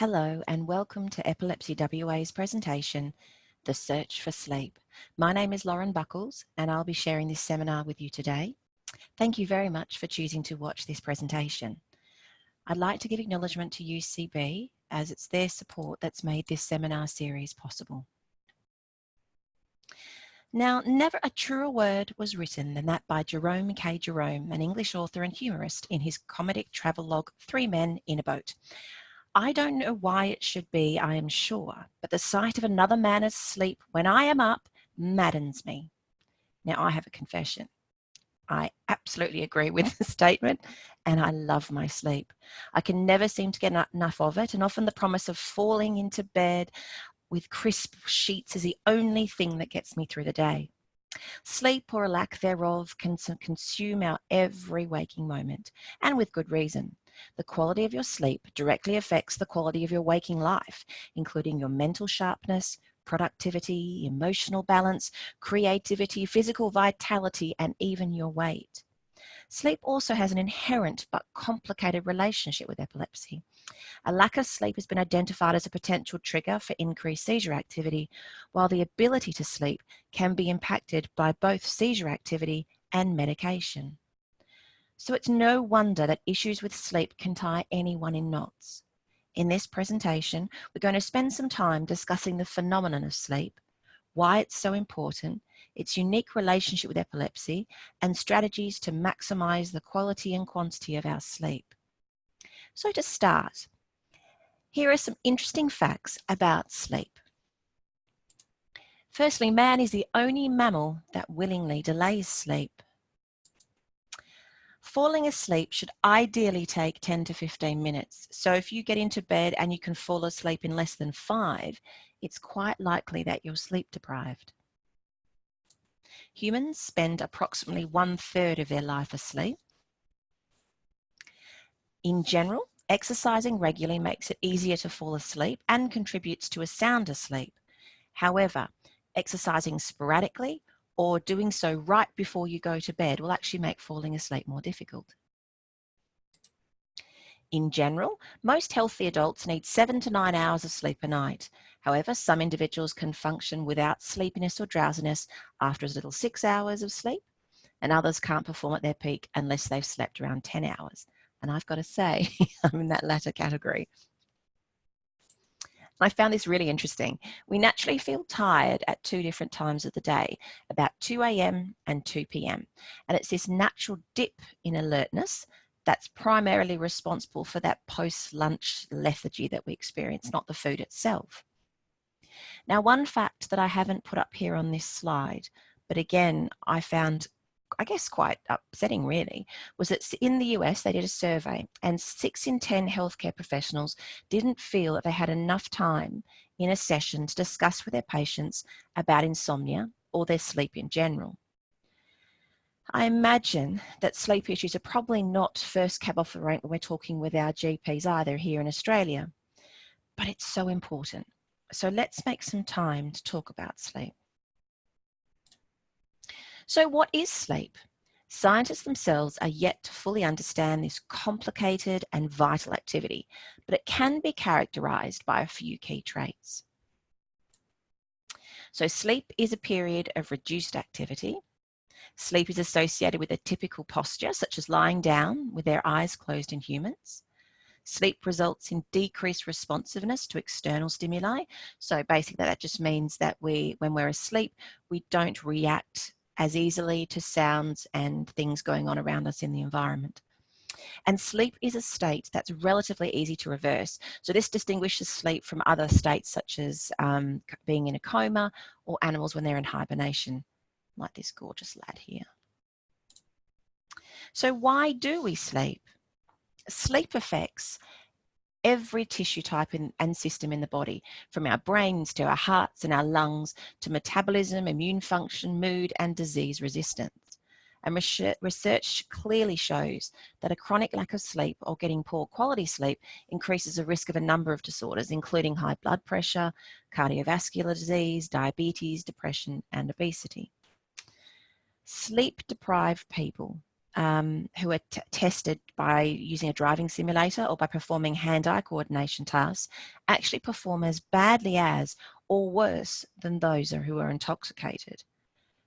Hello and welcome to Epilepsy WA's presentation, The Search for Sleep. My name is Lauren Buckles and I'll be sharing this seminar with you today. Thank you very much for choosing to watch this presentation. I'd like to give acknowledgement to UCB as it's their support that's made this seminar series possible. Now, never a truer word was written than that by Jerome K. Jerome, an English author and humorist, in his comedic travelogue, Three Men in a Boat. I don't know why it should be, I am sure, but the sight of another man asleep when I am up maddens me. Now, I have a confession. I absolutely agree with the statement, and I love my sleep. I can never seem to get enough of it, and often the promise of falling into bed with crisp sheets is the only thing that gets me through the day. Sleep, or a lack thereof, can consume our every waking moment, and with good reason. The quality of your sleep directly affects the quality of your waking life, including your mental sharpness, productivity, emotional balance, creativity, physical vitality, and even your weight. Sleep also has an inherent but complicated relationship with epilepsy. A lack of sleep has been identified as a potential trigger for increased seizure activity, while the ability to sleep can be impacted by both seizure activity and medication. So it's no wonder that issues with sleep can tie anyone in knots. In this presentation, we're going to spend some time discussing the phenomenon of sleep, why it's so important, its unique relationship with epilepsy, and strategies to maximize the quality and quantity of our sleep. So to start, here are some interesting facts about sleep. Firstly, man is the only mammal that willingly delays sleep. Falling asleep should ideally take 10 to 15 minutes. So if you get into bed and you can fall asleep in less than 5, it's quite likely that you're sleep deprived. Humans spend approximately 1/3 of their life asleep. In general, exercising regularly makes it easier to fall asleep and contributes to a sounder sleep. However, exercising sporadically or doing so right before you go to bed will actually make falling asleep more difficult. In general, most healthy adults need 7 to 9 hours of sleep a night. However, some individuals can function without sleepiness or drowsiness after as little as 6 hours of sleep, and others can't perform at their peak unless they've slept around 10 hours. And I've got to say, I'm in that latter category. I found this really interesting. We naturally feel tired at 2 different times of the day, about 2 a.m. and 2 p.m. And it's this natural dip in alertness that's primarily responsible for that post-lunch lethargy that we experience, not the food itself. Now, one fact that I haven't put up here on this slide, but again, I found quite upsetting really, was that in the US they did a survey and 6 in 10 healthcare professionals didn't feel that they had enough time in a session to discuss with their patients about insomnia or their sleep in general. I imagine that sleep issues are probably not first cab off the rank when we're talking with our GPs either here in Australia, but it's so important. So let's make some time to talk about sleep. So what is sleep? Scientists themselves are yet to fully understand this complicated and vital activity, but it can be characterized by a few key traits. So sleep is a period of reduced activity. Sleep is associated with a typical posture, such as lying down with their eyes closed in humans. Sleep results in decreased responsiveness to external stimuli. So basically that just means that when we're asleep, we don't react as easily to sounds and things going on around us in the environment. And sleep is a state that's relatively easy to reverse. So this distinguishes sleep from other states such as being in a coma or animals when they're in hibernation, like this gorgeous lad here. So why do we sleep? Sleep affects every tissue type and system in the body, from our brains to our hearts and our lungs to metabolism, immune function, mood, and disease resistance. And research clearly shows that a chronic lack of sleep or getting poor quality sleep increases the risk of a number of disorders, including high blood pressure, cardiovascular disease, diabetes, depression, and obesity. Sleep-deprived people who are tested by using a driving simulator or by performing hand-eye coordination tasks actually perform as badly as or worse than those who are intoxicated.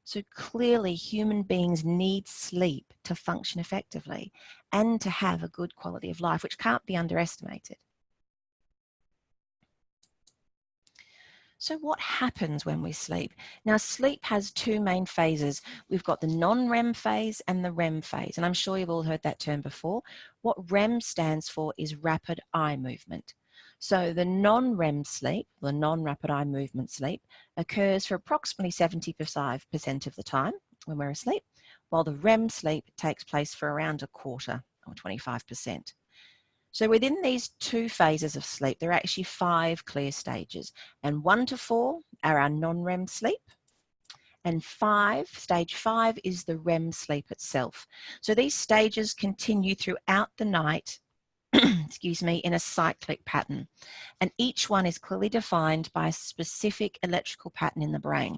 So clearly human beings need sleep to function effectively and to have a good quality of life, which can't be underestimated. So what happens when we sleep? Now, sleep has two main phases. We've got the non-REM phase and the REM phase, and I'm sure you've all heard that term before. What REM stands for is rapid eye movement. So the non-REM sleep, the non-rapid eye movement sleep, occurs for approximately 75% of the time when we're asleep, while the REM sleep takes place for around a quarter or 25%. So within these two phases of sleep, there are actually 5 clear stages, and 1 to 4 are our non-REM sleep, and stage 5 is the REM sleep itself. So these stages continue throughout the night, excuse me, in a cyclic pattern, and each one is clearly defined by a specific electrical pattern in the brain.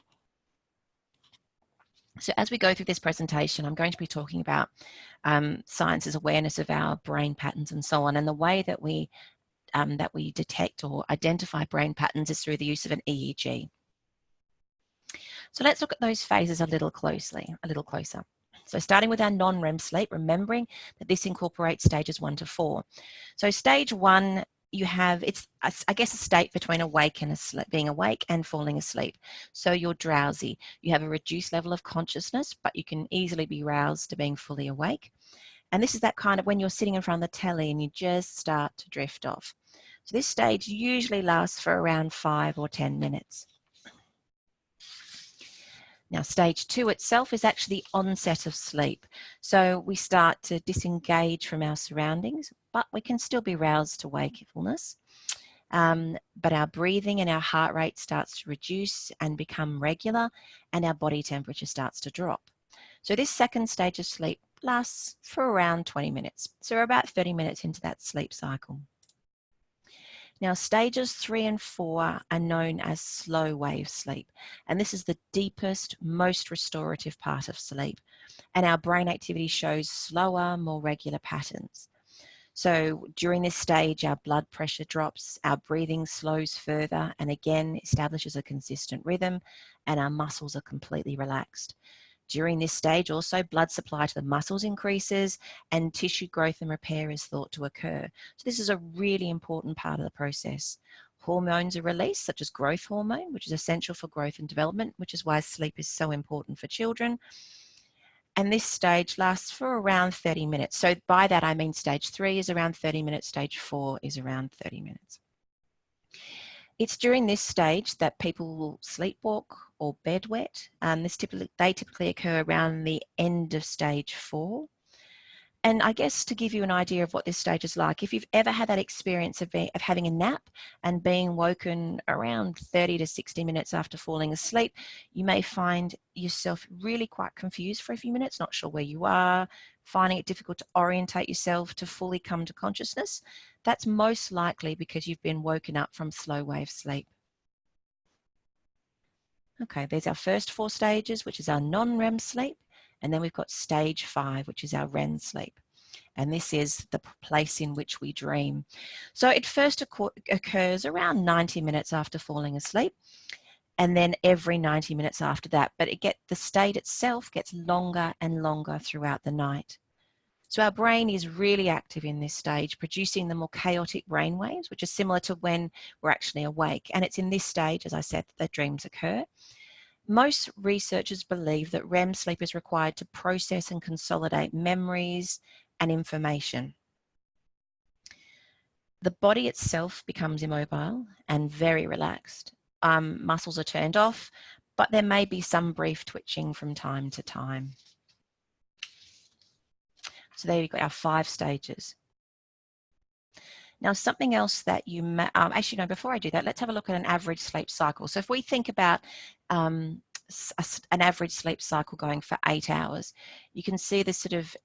So as we go through this presentation, I'm going to be talking about science's awareness of our brain patterns and so on, and the way that we detect or identify brain patterns is through the use of an EEG. So let's look at those phases a little closer. So starting with our non-REM sleep, remembering that this incorporates stages 1 to 4. So stage 1, you have, it's, I guess, a state between awake and asleep, being awake and falling asleep. So you're drowsy. You have a reduced level of consciousness, but you can easily be roused to being fully awake. And this is that kind of when you're sitting in front of the telly and you just start to drift off. So this stage usually lasts for around 5 or 10 minutes. Now, stage 2 itself is actually the onset of sleep. So we start to disengage from our surroundings, but we can still be roused to wakefulness. But our breathing and our heart rate starts to reduce and become regular, and our body temperature starts to drop. So this second stage of sleep lasts for around 20 minutes. So we're about 30 minutes into that sleep cycle. Now, stages 3 and 4 are known as slow wave sleep, and this is the deepest, most restorative part of sleep, and our brain activity shows slower, more regular patterns. So during this stage, our blood pressure drops, our breathing slows further, and again establishes a consistent rhythm, and our muscles are completely relaxed. During this stage, also blood supply to the muscles increases and tissue growth and repair is thought to occur. So this is a really important part of the process. Hormones are released, such as growth hormone, which is essential for growth and development, which is why sleep is so important for children. And this stage lasts for around 30 minutes. So by that, I mean stage 3 is around 30 minutes, stage 4 is around 30 minutes. It's during this stage that people will sleepwalk or bedwet. They typically occur around the end of stage 4. And I guess to give you an idea of what this stage is like, if you've ever had that experience of having a nap and being woken around 30 to 60 minutes after falling asleep, you may find yourself really quite confused for a few minutes, not sure where you are, finding it difficult to orientate yourself to fully come to consciousness. That's most likely because you've been woken up from slow wave sleep. Okay, there's our first 4 stages, which is our non-REM sleep. And then we've got stage 5, which is our REM sleep. And this is the place in which we dream. So it first occurs around 90 minutes after falling asleep, and then every 90 minutes after that. But the state itself gets longer and longer throughout the night. So our brain is really active in this stage, producing the more chaotic brain waves, which is similar to when we're actually awake. And it's in this stage, as I said, that dreams occur. Most researchers believe that REM sleep is required to process and consolidate memories and information. The body itself becomes immobile and very relaxed. Muscles are turned off, but there may be some brief twitching from time to time. So there you've got our 5 stages. Now, something else that you may, actually, no, before I do that, let's have a look at an average sleep cycle. So if we think about an average sleep cycle going for 8 hours, you can see this sort of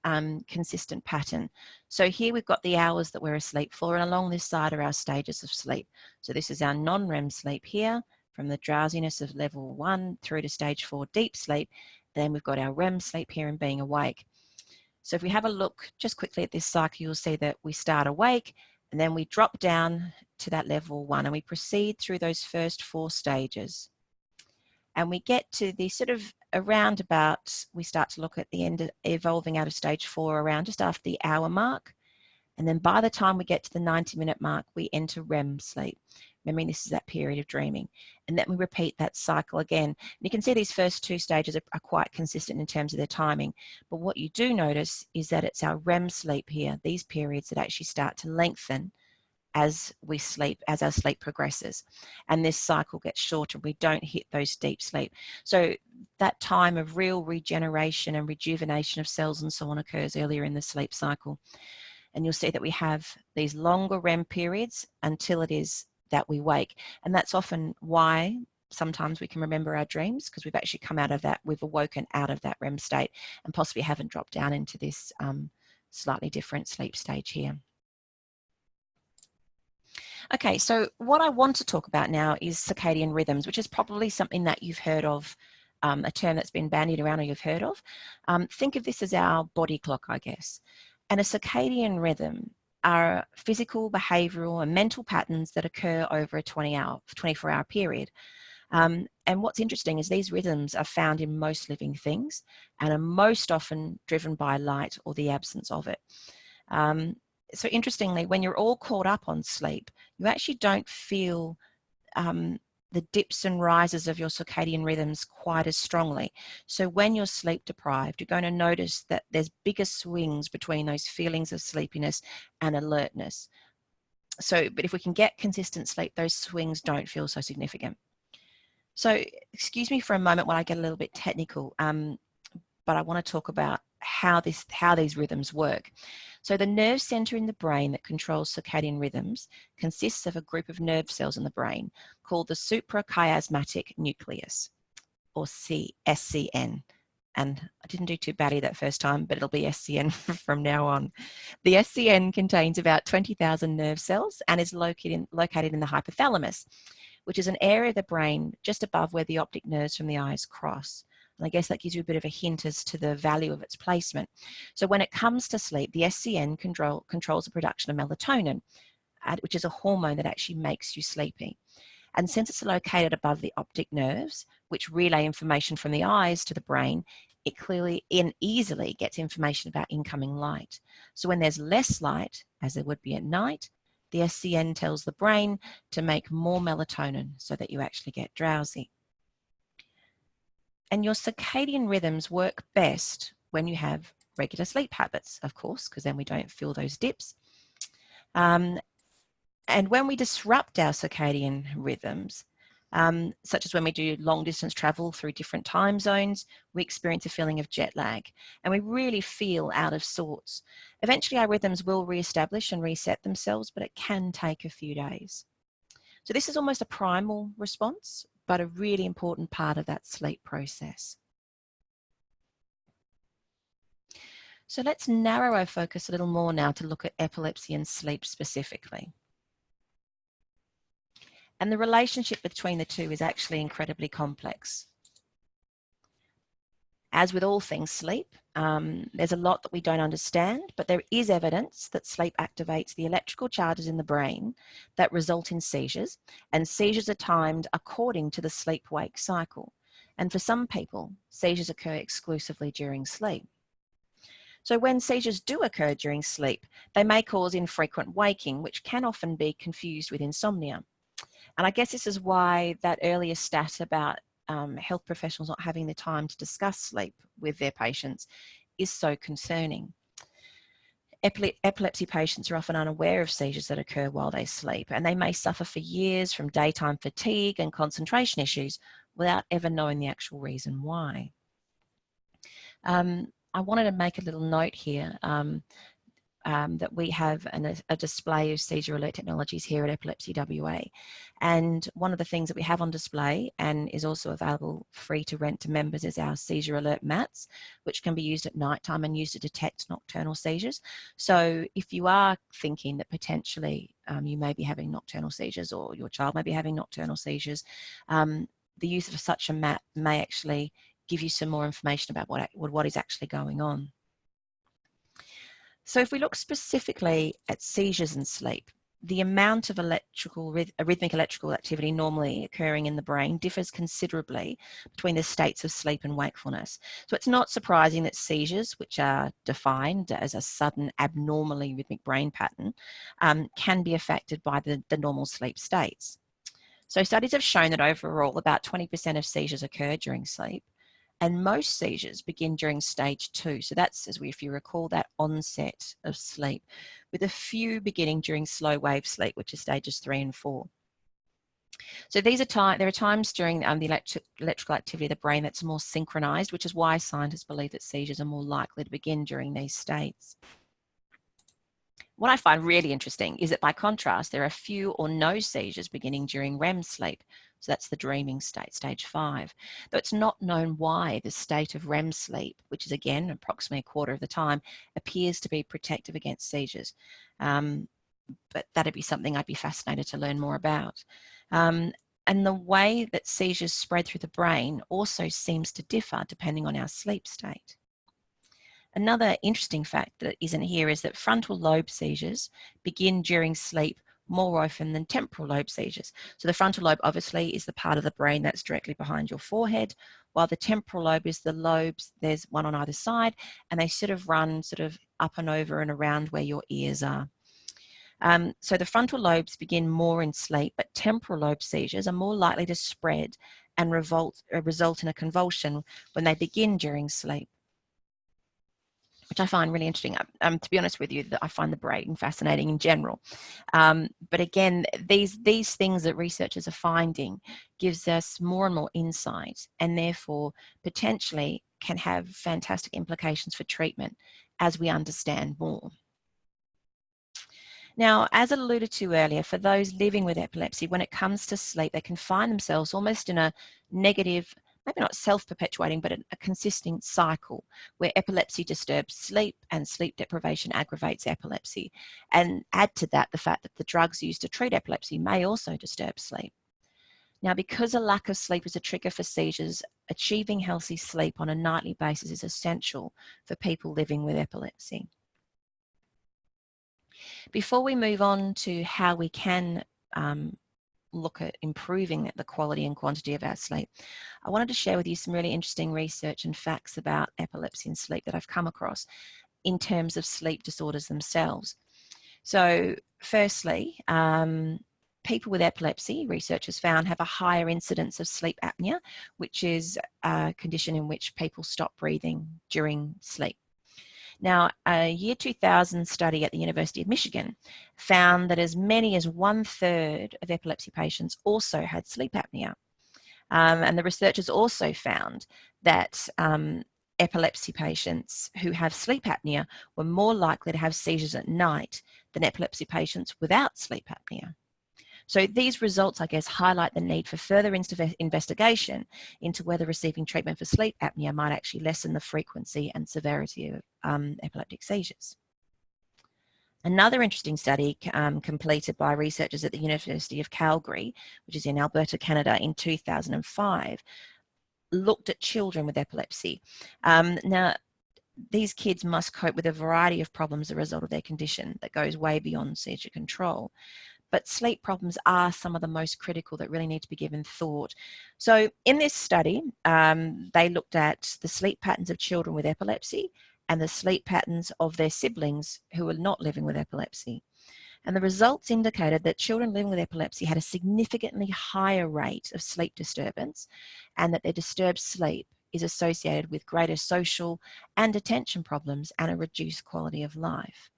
consistent pattern. So here we've got the hours that we're asleep for, and along this side are our stages of sleep. So this is our non-REM sleep here, from the drowsiness of level 1 through to stage 4 deep sleep. Then we've got our REM sleep here and being awake. So if we have a look just quickly at this cycle, you'll see that we start awake and then we drop down to that level 1 and we proceed through those first 4 stages. And we get to the sort of around about, we start to look at the end of evolving out of stage 4 around just after the hour mark. And then by the time we get to the 90-minute mark, we enter REM sleep. Remembering this is that period of dreaming. And then we repeat that cycle again. And you can see these first 2 stages are quite consistent in terms of their timing. But what you do notice is that it's our REM sleep here, these periods that actually start to lengthen as we sleep, as our sleep progresses. And this cycle gets shorter. We don't hit those deep sleep. So that time of real regeneration and rejuvenation of cells and so on occurs earlier in the sleep cycle. And you'll see that we have these longer REM periods until it is that we wake. And that's often why sometimes we can remember our dreams, because we've actually come out of that, we've awoken out of that REM state and possibly haven't dropped down into this slightly different sleep stage here. Okay, so what I want to talk about now is circadian rhythms, which is probably something that you've heard of, a term that's been bandied around or you've heard of. Think of this as our body clock, I guess. And a circadian rhythm are physical, behavioural and mental patterns that occur over a 24-hour period. And what's interesting is these rhythms are found in most living things and are most often driven by light or the absence of it. So interestingly, when you're all caught up on sleep, you actually don't feel the dips and rises of your circadian rhythms quite as strongly. So when you're sleep deprived, you're going to notice that there's bigger swings between those feelings of sleepiness and alertness. So, but if we can get consistent sleep, those swings don't feel so significant. So excuse me for a moment while I get a little bit technical, but I want to talk about how these rhythms work. So the nerve center in the brain that controls circadian rhythms consists of a group of nerve cells in the brain called the suprachiasmatic nucleus, or SCN. And I didn't do too badly that first time, but it'll be SCN from now on. The SCN contains about 20,000 nerve cells and is located in the hypothalamus, which is an area of the brain just above where the optic nerves from the eyes cross. And I guess that gives you a bit of a hint as to the value of its placement. So when it comes to sleep, the SCN controls the production of melatonin, which is a hormone that actually makes you sleepy. And since it's located above the optic nerves, which relay information from the eyes to the brain, it clearly and easily gets information about incoming light. So when there's less light, as there would be at night, the SCN tells the brain to make more melatonin so that you actually get drowsy. And your circadian rhythms work best when you have regular sleep habits, of course, because then we don't feel those dips. And when we disrupt our circadian rhythms, such as when we do long distance travel through different time zones, we experience a feeling of jet lag and we really feel out of sorts. Eventually our rhythms will reestablish and reset themselves, but it can take a few days. So this is almost a primal response, but a really important part of that sleep process. So let's narrow our focus a little more now to look at epilepsy and sleep specifically. And the relationship between the two is actually incredibly complex. As with all things sleep, there's a lot that we don't understand, but there is evidence that sleep activates the electrical charges in the brain that result in seizures, and seizures are timed according to the sleep-wake cycle. And for some people, seizures occur exclusively during sleep. So when seizures do occur during sleep, they may cause infrequent waking, which can often be confused with insomnia. And I guess this is why that earlier stat about health professionals not having the time to discuss sleep with their patients is so concerning. Epilepsy patients are often unaware of seizures that occur while they sleep, and they may suffer for years from daytime fatigue and concentration issues without ever knowing the actual reason why. I wanted to make a little note here that we have a display of seizure alert technologies here at Epilepsy WA. And one of the things that we have on display and is also available free to rent to members is our seizure alert mats, which can be used at night time and used to detect nocturnal seizures. So if you are thinking that potentially you may be having nocturnal seizures or your child may be having nocturnal seizures, the use of such a mat may actually give you some more information about what is actually going on. So if we look specifically at seizures and sleep, the amount of arrhythmic electrical activity normally occurring in the brain differs considerably between the states of sleep and wakefulness. So it's not surprising that seizures, which are defined as a sudden abnormally rhythmic brain pattern, can be affected by the normal sleep states. So studies have shown that overall about 20% of seizures occur during sleep, and most seizures begin during stage 2. So that's, if you recall, that onset of sleep, with a few beginning during slow wave sleep, which is stages 3 and 4. So there are times during the electrical activity of the brain that's more synchronized, which is why scientists believe that seizures are more likely to begin during these states. What I find really interesting is that by contrast, there are few or no seizures beginning during REM sleep. So that's the dreaming state, stage 5. Though it's not known why the state of REM sleep, which is again approximately a quarter of the time, appears to be protective against seizures. But that'd be something I'd be fascinated to learn more about. And the way that seizures spread through the brain also seems to differ depending on our sleep state. Another interesting fact that isn't here is that frontal lobe seizures begin during sleep more often than temporal lobe seizures. So the frontal lobe obviously is the part of the brain that's directly behind your forehead, while the temporal lobe is the lobes, there's one on either side, and they run up and over and around where your ears are. So the frontal lobes begin more in sleep, but temporal lobe seizures are more likely to spread and result in a convulsion when they begin during sleep, which I find really interesting. To be honest with you, I find the brain fascinating in general. But again, these things that researchers are finding gives us more and more insight, and therefore potentially can have fantastic implications for treatment as we understand more. Now, as alluded to earlier, for those living with epilepsy, when it comes to sleep, they can find themselves almost in a negative, maybe not self-perpetuating, but a consistent cycle where epilepsy disturbs sleep and sleep deprivation aggravates epilepsy. And add to that the fact that the drugs used to treat epilepsy may also disturb sleep. Now, because a lack of sleep is a trigger for seizures, achieving healthy sleep on a nightly basis is essential for people living with epilepsy. Before we move on to how we can look at improving the quality and quantity of our sleep, I wanted to share with you some really interesting research and facts about epilepsy and sleep that I've come across in terms of sleep disorders themselves. So firstly, people with epilepsy, researchers found, have a higher incidence of sleep apnea, which is a condition in which people stop breathing during sleep. Now, a year 2000 study at the University of Michigan found that as many as 1/3 of epilepsy patients also had sleep apnea. And the researchers also found that epilepsy patients who have sleep apnea were more likely to have seizures at night than epilepsy patients without sleep apnea. So these results, I guess, highlight the need for further investigation into whether receiving treatment for sleep apnea might actually lessen the frequency and severity of epileptic seizures. Another interesting study completed by researchers at the University of Calgary, which is in Alberta, Canada, in 2005, looked at children with epilepsy. Now, these kids must cope with a variety of problems as a result of their condition that goes way beyond seizure control. But sleep problems are some of the most critical that really need to be given thought. So in this study, they looked at the sleep patterns of children with epilepsy and the sleep patterns of their siblings who were not living with epilepsy. And the results indicated that children living with epilepsy had a significantly higher rate of sleep disturbance, and that their disturbed sleep is associated with greater social and attention problems and a reduced quality of life.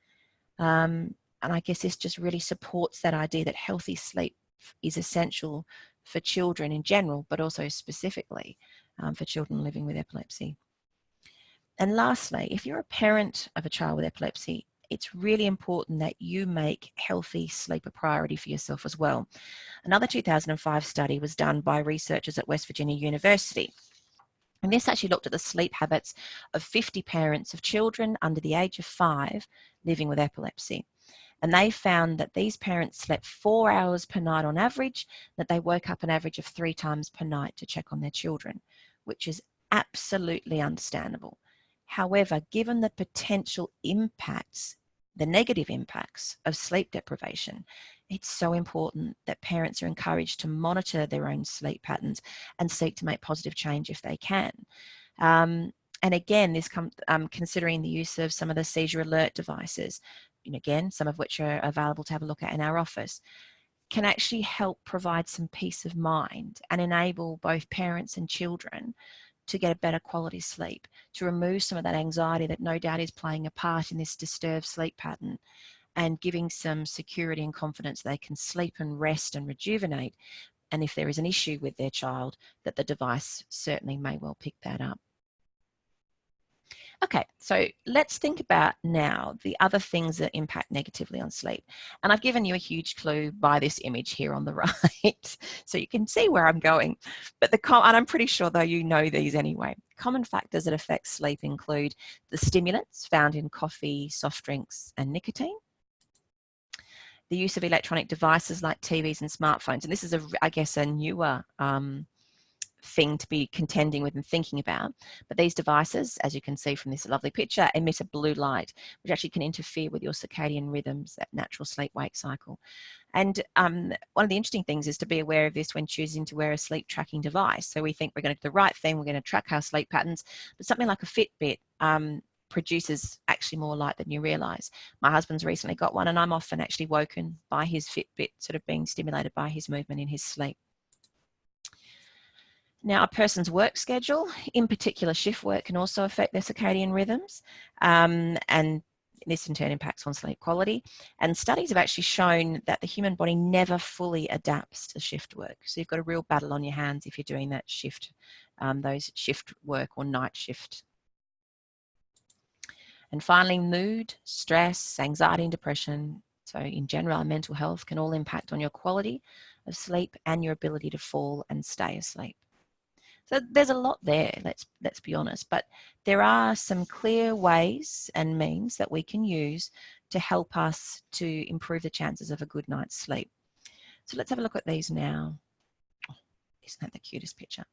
And I guess this just really supports that idea that healthy sleep is essential for children in general, but also specifically for children living with epilepsy. And lastly, if you're a parent of a child with epilepsy, it's really important that you make healthy sleep a priority for yourself as well. Another 2005 study was done by researchers at West Virginia University. And this actually looked at the sleep habits of 50 parents of children under the age of 5 living with epilepsy. And they found that these parents slept 4 hours per night on average, that they woke up an average of 3 times per night to check on their children, which is absolutely understandable. However, given the potential impacts, the negative impacts of sleep deprivation, it's so important that parents are encouraged to monitor their own sleep patterns and seek to make positive change if they can. And again, this comes considering the use of some of the seizure alert devices, and again, some of which are available to have a look at in our office, can actually help provide some peace of mind and enable both parents and children to get a better quality sleep, to remove some of that anxiety that no doubt is playing a part in this disturbed sleep pattern, and giving some security and confidence they can sleep and rest and rejuvenate. And if there is an issue with their child, that the device certainly may well pick that up. Okay, so let's think about now the other things that impact negatively on sleep. And I've given you a huge clue by this image here on the right, so you can see where I'm going. But and I'm pretty sure though you know these anyway. Common factors that affect sleep include the stimulants found in coffee, soft drinks, and nicotine. The use of electronic devices like TVs and smartphones. And this is, I guess, a newer thing to be contending with and thinking about. But these devices, as you can see from this lovely picture, emit a blue light, which actually can interfere with your circadian rhythms, that natural sleep-wake cycle. And one of the interesting things is to be aware of this when choosing to wear a sleep tracking device. So we think we're going to do the right thing, we're going to track our sleep patterns, but something like a Fitbit produces actually more light than you realize. My husband's recently got one, and I'm often actually woken by his Fitbit sort of being stimulated by his movement in his sleep. Now, a person's work schedule, in particular shift work, can also affect their circadian rhythms, and this in turn impacts on sleep quality. And studies have actually shown that the human body never fully adapts to shift work. So you've got a real battle on your hands if you're doing that shift, those shift work or night shift. And finally, mood, stress, anxiety, and depression, so in general, our mental health can all impact on your quality of sleep and your ability to fall and stay asleep. So there's a lot there, let's be honest, but there are some clear ways and means that we can use to help us to improve the chances of a good night's sleep. So let's have a look at these now. Oh, isn't that the cutest picture?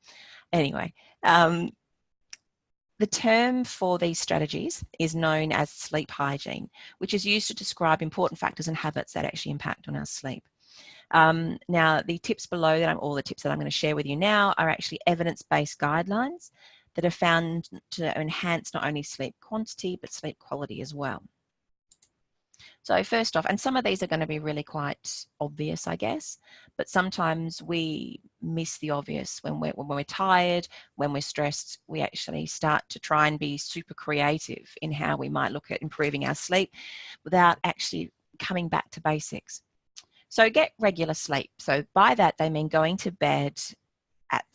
Anyway, the term for these strategies is known as sleep hygiene, which is used to describe important factors and habits that actually impact on our sleep. Now, the tips below that, all the tips that I'm going to share with you now are actually evidence-based guidelines that are found to enhance not only sleep quantity, but sleep quality as well. So first off, and some of these are going to be really quite obvious, I guess, but sometimes we miss the obvious when we're tired, when we're stressed. We actually start to try and be super creative in how we might look at improving our sleep without actually coming back to basics. So get regular sleep. So by that, they mean going to bed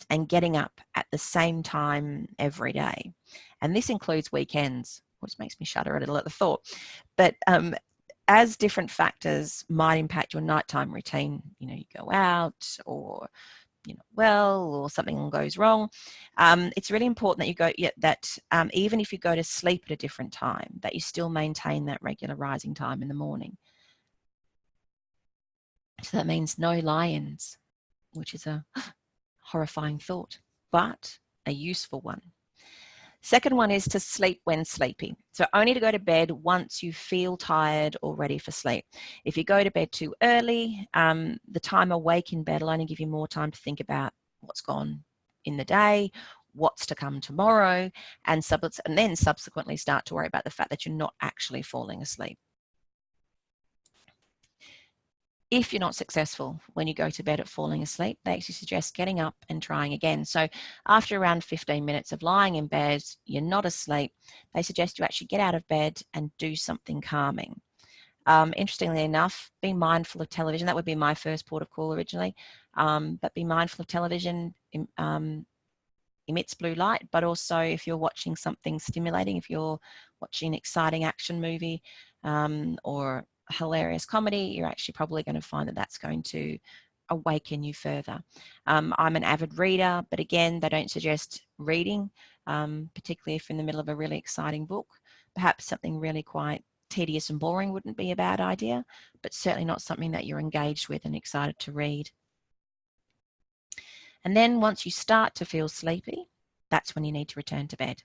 and getting up at the same time every day. And this includes weekends, which makes me shudder a little at the thought. But as different factors might impact your nighttime routine, you know, you go out or, you know, well, or something goes wrong. It's really important that you go, even if you go to sleep at a different time, that you still maintain that regular rising time in the morning. So that means no lie-ins, which is a horrifying thought, but a useful one. Second one is to sleep when sleepy. So only to go to bed once you feel tired or ready for sleep. If you go to bed too early, the time awake in bed will only give you more time to think about what's gone in the day, what's to come tomorrow, and then subsequently start to worry about the fact that you're not actually falling asleep. If you're not successful when you go to bed at falling asleep, they actually suggest getting up and trying again. So after around 15 minutes of lying in bed, you're not asleep, they suggest you actually get out of bed and do something calming. Interestingly enough, be mindful of television. That would be my first port of call originally, but be mindful of television. Emits blue light, but also if you're watching something stimulating, if you're watching an exciting action movie or hilarious comedy, you're actually probably going to find that that's going to awaken you further. I'm an avid reader, but again, they don't suggest reading, particularly if in the middle of a really exciting book. Perhaps something really quite tedious and boring wouldn't be a bad idea, but certainly not something that you're engaged with and excited to read. And then once you start to feel sleepy, that's when you need to return to bed.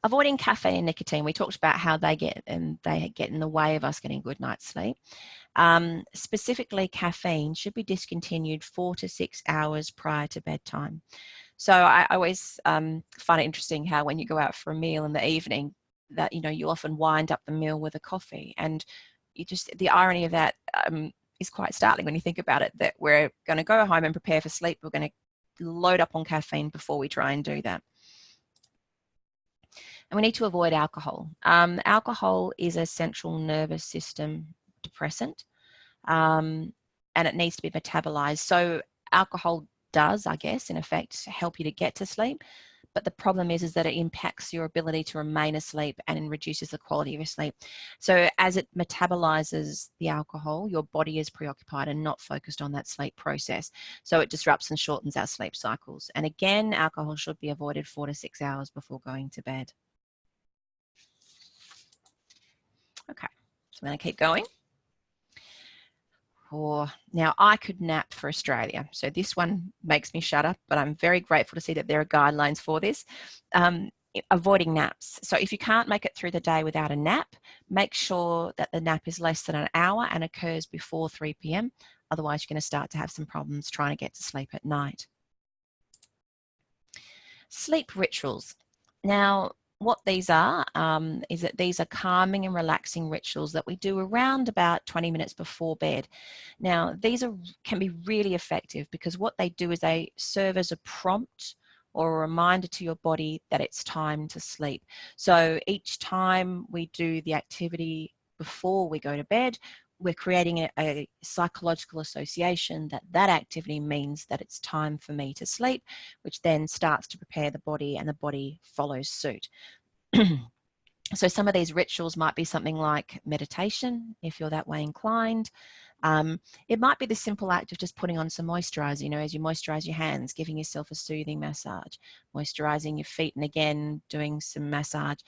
Avoiding caffeine and nicotine. We talked about how they get in the way of us getting a good night's sleep. Specifically, caffeine should be discontinued 4 to 6 hours prior to bedtime. So I always find it interesting how when you go out for a meal in the evening, that you often wind up the meal with a coffee, and the irony of that is quite startling when you think about it. That we're going to go home and prepare for sleep. We're going to load up on caffeine before we try and do that. And we need to avoid alcohol. Alcohol is a central nervous system depressant, and it needs to be metabolized. So alcohol does, I guess, in effect, help you to get to sleep. But the problem is that it impacts your ability to remain asleep and reduces the quality of your sleep. So as it metabolizes the alcohol, your body is preoccupied and not focused on that sleep process. So it disrupts and shortens our sleep cycles. And again, alcohol should be avoided 4 to 6 hours before going to bed. Okay, so I'm going to keep going. Now, I could nap for Australia. So this one makes me shudder, but I'm very grateful to see that there are guidelines for this. Avoiding naps. So if you can't make it through the day without a nap, make sure that the nap is less than an hour and occurs before 3 p.m. Otherwise, you're going to start to have some problems trying to get to sleep at night. Sleep rituals. Now, what these are is that these are calming and relaxing rituals that we do around about 20 minutes before bed. Now, these can be really effective because what they do is they serve as a prompt or a reminder to your body that it's time to sleep. So each time we do the activity before we go to bed, we're creating a psychological association that that activity means that it's time for me to sleep, which then starts to prepare the body, and the body follows suit. So some of these rituals might be something like meditation, if you're that way inclined. It might be the simple act of just putting on some moisturizer, as you moisturize your hands, giving yourself a soothing massage, moisturizing your feet, and again, doing some massage.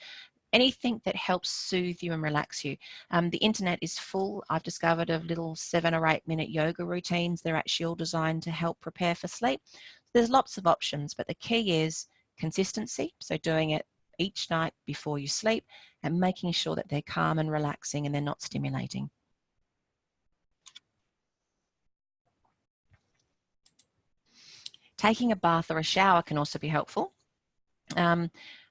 Anything that helps soothe you and relax you. The internet is full, I've discovered, of little 7 or 8 minute yoga routines. They're actually all designed to help prepare for sleep. There's lots of options, but the key is consistency. So doing it each night before you sleep and making sure that they're calm and relaxing and they're not stimulating. Taking a bath or a shower can also be helpful.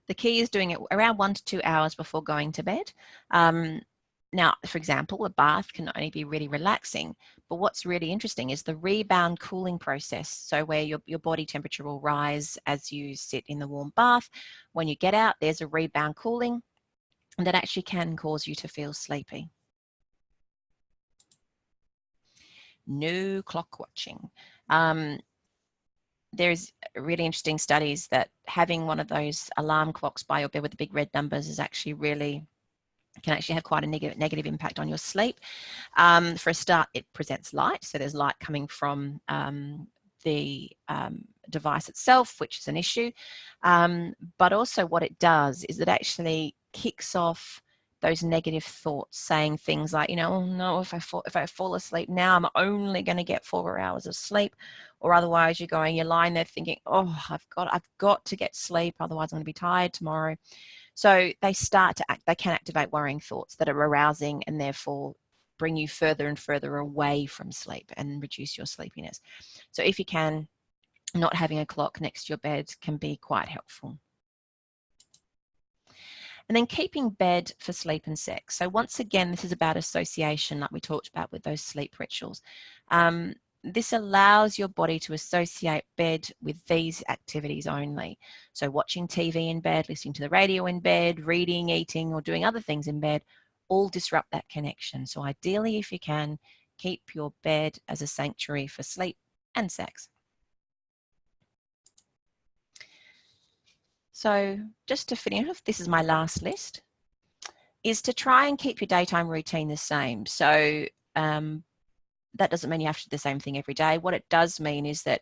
The key is doing it around 1 to 2 hours before going to bed. Now, for example, a bath can only be really relaxing, but what's really interesting is the rebound cooling process. So where your body temperature will rise as you sit in the warm bath. When you get out, there's a rebound cooling, and that actually can cause you to feel sleepy. No clock watching. There's really interesting studies that having one of those alarm clocks by your bed with the big red numbers is actually can actually have quite a negative impact on your sleep. For a start, it presents light. So there's light coming from the device itself, which is an issue. But also what it does is it actually kicks off those negative thoughts, saying things like, oh no, if I fall asleep now, I'm only going to get 4 hours of sleep. Or otherwise you're lying there thinking, oh, I've got to get sleep, otherwise I'm going to be tired tomorrow. So they can activate worrying thoughts that are arousing and therefore bring you further and further away from sleep and reduce your sleepiness. So if you can, not having a clock next to your bed can be quite helpful. And then keeping bed for sleep and sex. So once again, this is about association, like we talked about with those sleep rituals. This allows your body to associate bed with these activities only. So watching TV in bed, listening to the radio in bed, reading, eating, or doing other things in bed, all disrupt that connection. So ideally, if you can, keep your bed as a sanctuary for sleep and sex. So just to finish off, this is my last list, is to try and keep your daytime routine the same. So that doesn't mean you have to do the same thing every day. What it does mean is that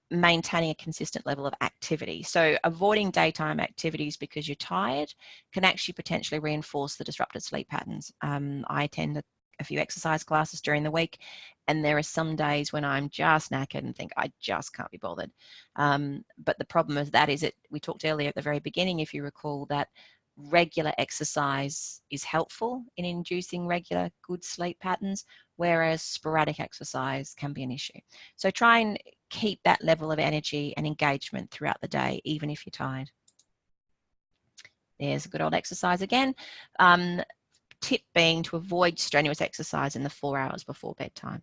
maintaining a consistent level of activity. So avoiding daytime activities because you're tired can actually potentially reinforce the disrupted sleep patterns. I tend to a few exercise classes during the week, and there are some days when I'm just knackered and think I just can't be bothered. But the problem with that is we talked earlier at the very beginning, if you recall, that regular exercise is helpful in inducing regular good sleep patterns, whereas sporadic exercise can be an issue. So try and keep that level of energy and engagement throughout the day, even if you're tired. There's a good old exercise again. Tip being to avoid strenuous exercise in the 4 hours before bedtime.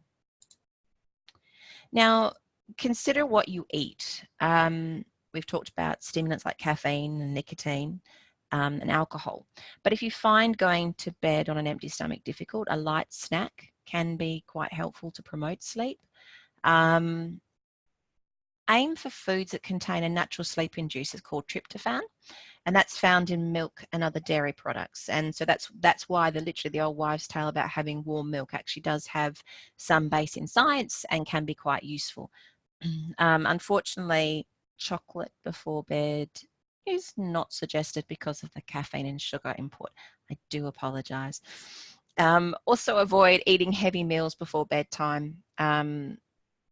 Now, consider what you eat. We've talked about stimulants like caffeine and nicotine and alcohol. But if you find going to bed on an empty stomach difficult, a light snack can be quite helpful to promote sleep. Aim for foods that contain a natural sleep inducer called tryptophan, and that's found in milk and other dairy products. And so that's why literally the old wives' tale about having warm milk actually does have some base in science and can be quite useful. Unfortunately, chocolate before bed is not suggested because of the caffeine and sugar input. I do apologize. Also avoid eating heavy meals before bedtime,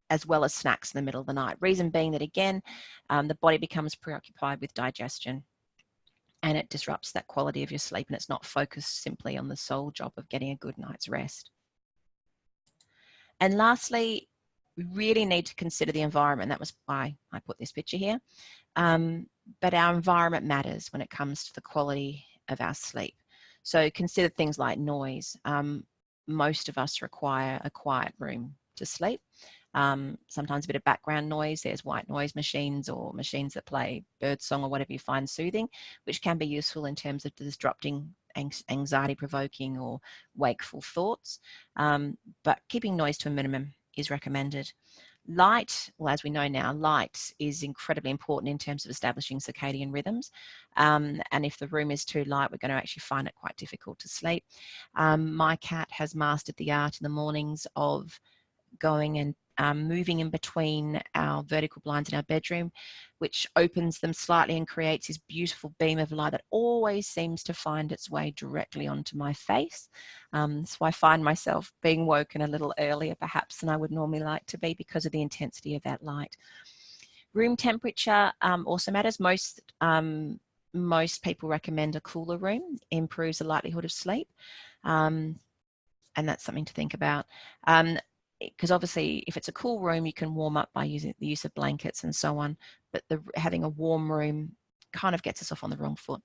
as well as snacks in the middle of the night. Reason being that, again, the body becomes preoccupied with digestion and it disrupts that quality of your sleep, and it's not focused simply on the sole job of getting a good night's rest. And lastly, we really need to consider the environment. That was why I put this picture here. But our environment matters when it comes to the quality of our sleep. So consider things like noise. Most of us require a quiet room to sleep. Sometimes a bit of background noise. There's white noise machines or machines that play birdsong or whatever you find soothing, which can be useful in terms of disrupting anxiety-provoking or wakeful thoughts. But keeping noise to a minimum is recommended. Light, well, as we know now, light is incredibly important in terms of establishing circadian rhythms. And if the room is too light, we're going to actually find it quite difficult to sleep. My cat has mastered the art in the mornings of going and moving in between our vertical blinds in our bedroom, which opens them slightly and creates this beautiful beam of light that always seems to find its way directly onto my face. So I find myself being woken a little earlier perhaps than I would normally like to be because of the intensity of that light. Room temperature also matters. Most people recommend a cooler room, improves the likelihood of sleep, and that's something to think about. Because obviously if it's a cool room, you can warm up by using the use of blankets and so on, but having a warm room kind of gets us off on the wrong foot.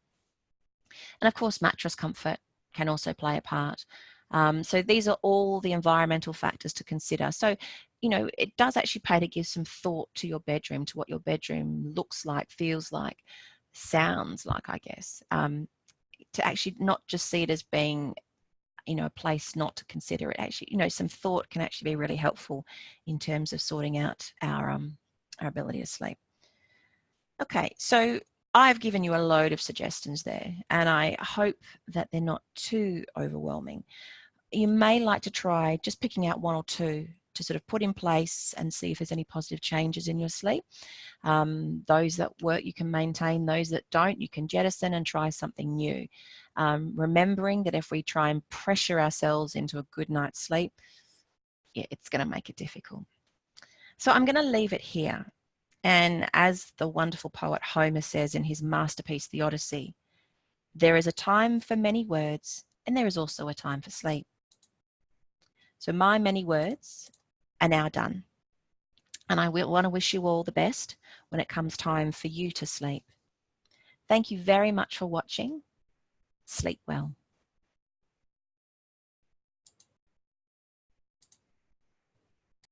And of course, mattress comfort can also play a part. So these are all the environmental factors to consider. So, you know, it does actually pay to give some thought to your bedroom, to what your bedroom looks like, feels like, sounds like, I guess, to actually not just see it as being, you know, a place not to consider. It actually, you know, some thought can actually be really helpful in terms of sorting out our ability to sleep. Okay, so I've given you a load of suggestions there, and I hope that they're not too overwhelming. You may like to try just picking out one or two to sort of put in place and see if there's any positive changes in your sleep. Those that work, you can maintain. Those that don't, you can jettison and try something new. Remembering that if we try and pressure ourselves into a good night's sleep, yeah, it's going to make it difficult. So I'm going to leave it here. And as the wonderful poet Homer says in his masterpiece, The Odyssey, there is a time for many words, and there is also a time for sleep. So my many words are now done. And I want to wish you all the best when it comes time for you to sleep. Thank you very much for watching. Sleep well.